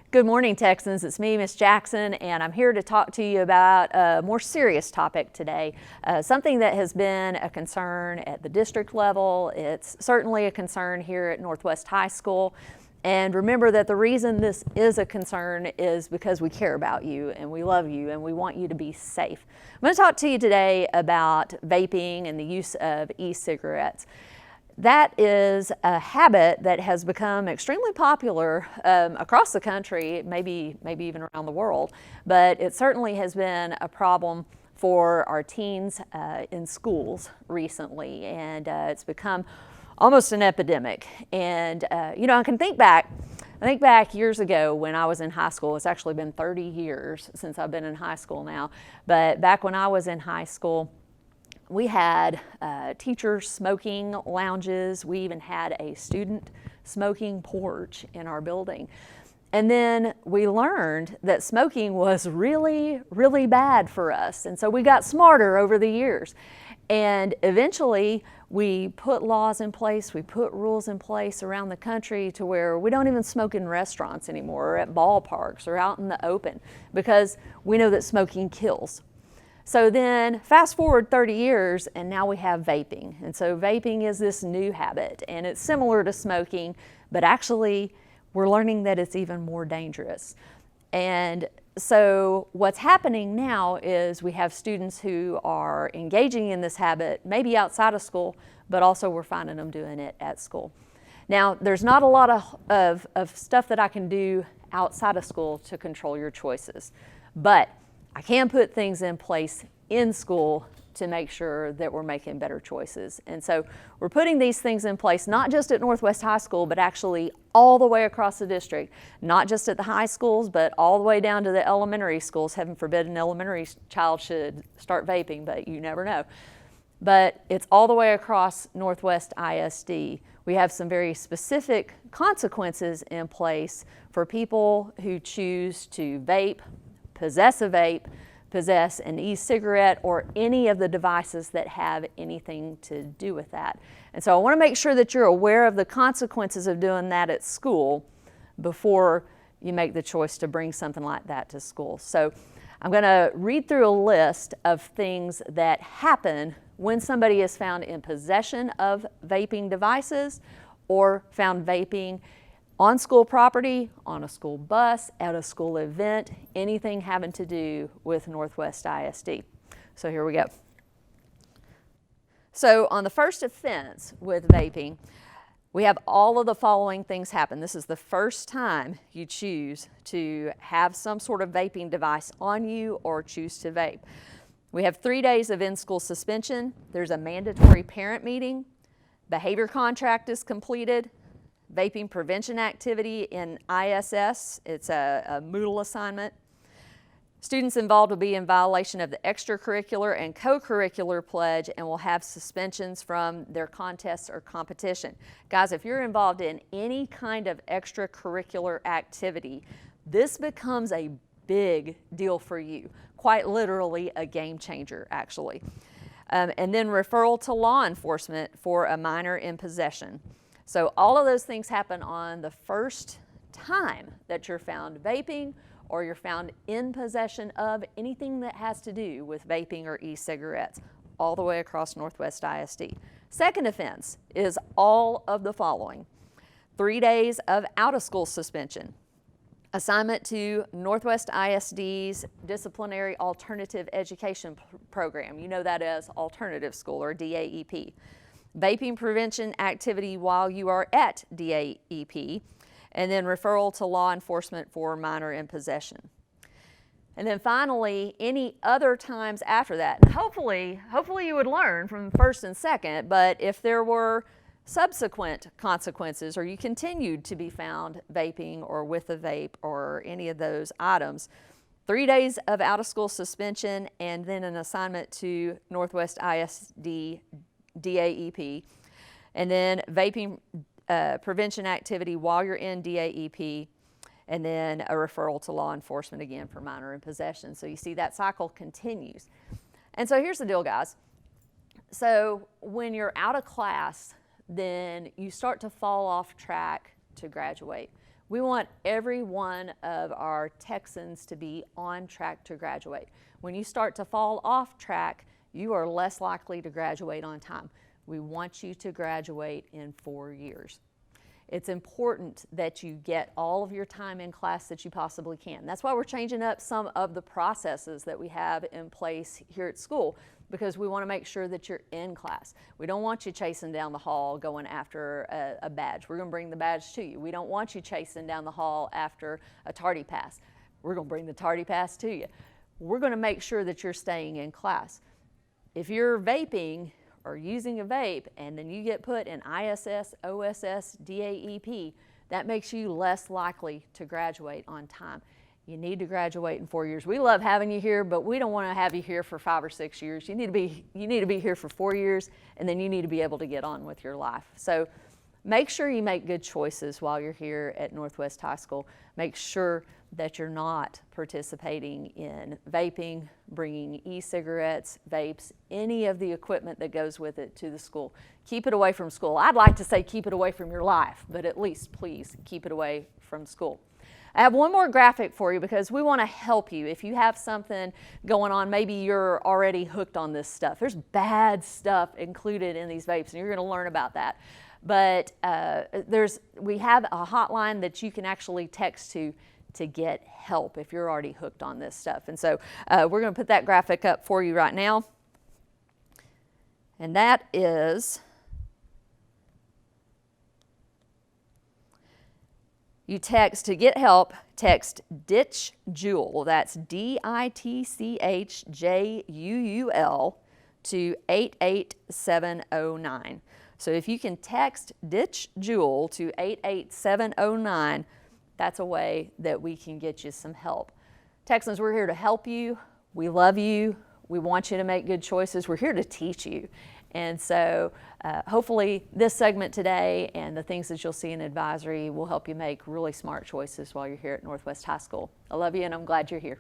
Good morning, Texans. It's me, Miss Jackson, and I'm here to talk to you about a more serious topic today, something that has been a concern at the district level. It's certainly a concern here at Northwest High School. And remember that the reason this is a concern is because we care about you and we love you and we want you to be safe. I'm going to talk to you today about vaping and the use of e-cigarettes. That is a habit that has become extremely popular across the country, maybe even around the world, but it certainly has been a problem for our teens in schools recently, and it's become almost an epidemic. And I can think back years ago when I was in high school. It's actually been 30 years since I've been in high school now, but back when I was in high school, we had teacher smoking lounges. We even had a student smoking porch in our building. And then we learned that smoking was really, really bad for us. And so we got smarter over the years. And eventually we put laws in place, we put rules in place around the country to where we don't even smoke in restaurants anymore or at ballparks or out in the open because we know that smoking kills. So then fast forward 30 years and now we have vaping. And so vaping is this new habit and it's similar to smoking, but actually we're learning that it's even more dangerous. And so what's happening now is we have students who are engaging in this habit, maybe outside of school, but also we're finding them doing it at school. Now, there's not a lot of stuff that I can do outside of school to control your choices, but I can put things in place in school to make sure that we're making better choices. And so we're putting these things in place, not just at Northwest High School, but actually all the way across the district, not just at the high schools, but all the way down to the elementary schools. Heaven forbid an elementary child should start vaping, but you never know. But it's all the way across Northwest ISD. We have some very specific consequences in place for people who choose to vape, possess a vape, possess an e-cigarette, or any of the devices that have anything to do with that. And so I want to make sure that you're aware of the consequences of doing that at school before you make the choice to bring something like that to school. So I'm going to read through a list of things that happen when somebody is found in possession of vaping devices or found vaping on school property, on a school bus, at a school event, anything having to do with Northwest ISD. So here we go. So on the first offense with vaping, we have all of the following things happen. This is the first time you choose to have some sort of vaping device on you or choose to vape. We have 3 days of in-school suspension. There's a mandatory parent meeting. Behavior contract is completed. Vaping prevention activity in ISS, it's a Moodle assignment. Students involved will be in violation of the extracurricular and co-curricular pledge and will have suspensions from their contests or competition. Guys, if you're involved in any kind of extracurricular activity, this becomes a big deal for you, quite literally a game changer, actually. And then referral to law enforcement for a minor in possession. So all of those things happen on the first time that you're found vaping or you're found in possession of anything that has to do with vaping or e-cigarettes, all the way across Northwest ISD. Second offense is all of the following: 3 days of out-of-school suspension, assignment to Northwest ISD's Disciplinary Alternative Education Program. You know that as alternative school or DAEP. Vaping prevention activity while you are at DAEP, and then referral to law enforcement for minor in possession. And then finally, any other times after that. And hopefully you would learn from first and second, but if there were subsequent consequences or you continued to be found vaping or with a vape or any of those items, 3 days of out-of-school suspension and then an assignment to Northwest ISD DAEP, and then vaping prevention activity while you're in DAEP, and then a referral to law enforcement again for minor in possession. So you see that cycle continues. And so here's the deal, guys. So when you're out of class, then you start to fall off track to graduate. We want every one of our Texans to be on track to graduate. When you start to fall off track, you are less likely to graduate on time. We want you to graduate in 4 years. It's important that you get all of your time in class that you possibly can. That's why we're changing up some of the processes that we have in place here at school, because we want to make sure that you're in class. We don't want you chasing down the hall going after a badge. We're going to bring the badge to you. We don't want you chasing down the hall after a tardy pass. We're going to bring the tardy pass to you. We're going to make sure that you're staying in class. If you're vaping or using a vape and then you get put in ISS, OSS, DAEP, that makes you less likely to graduate on time. You need to graduate in 4 years. We love having you here, but we don't want to have you here for 5 or 6 years. You need to be here for 4 years, and then you need to be able to get on with your life. So make sure you make good choices while you're here at Northwest High School. Make sure that you're not participating in vaping, bringing e-cigarettes, vapes, any of the equipment that goes with it to the school. Keep it away from school. I'd like to say keep it away from your life, but at least please keep it away from school. I have one more graphic for you because we want to help you. If you have something going on, maybe you're already hooked on this stuff. There's bad stuff included in these vapes, and you're going to learn about that. But we have a hotline that you can actually text to get help if you're already hooked on this stuff. And so we're going to put that graphic up for you right now. And that is, you text to get help, text Ditch Jewel, that's DITCHJUUL, to 88709. So if you can text Ditch Jewel to 88709, that's a way that we can get you some help. Texans, we're here to help you. We love you. We want you to make good choices. We're here to teach you. And so hopefully this segment today and the things that you'll see in advisory will help you make really smart choices while you're here at Northwest High School. I love you and I'm glad you're here.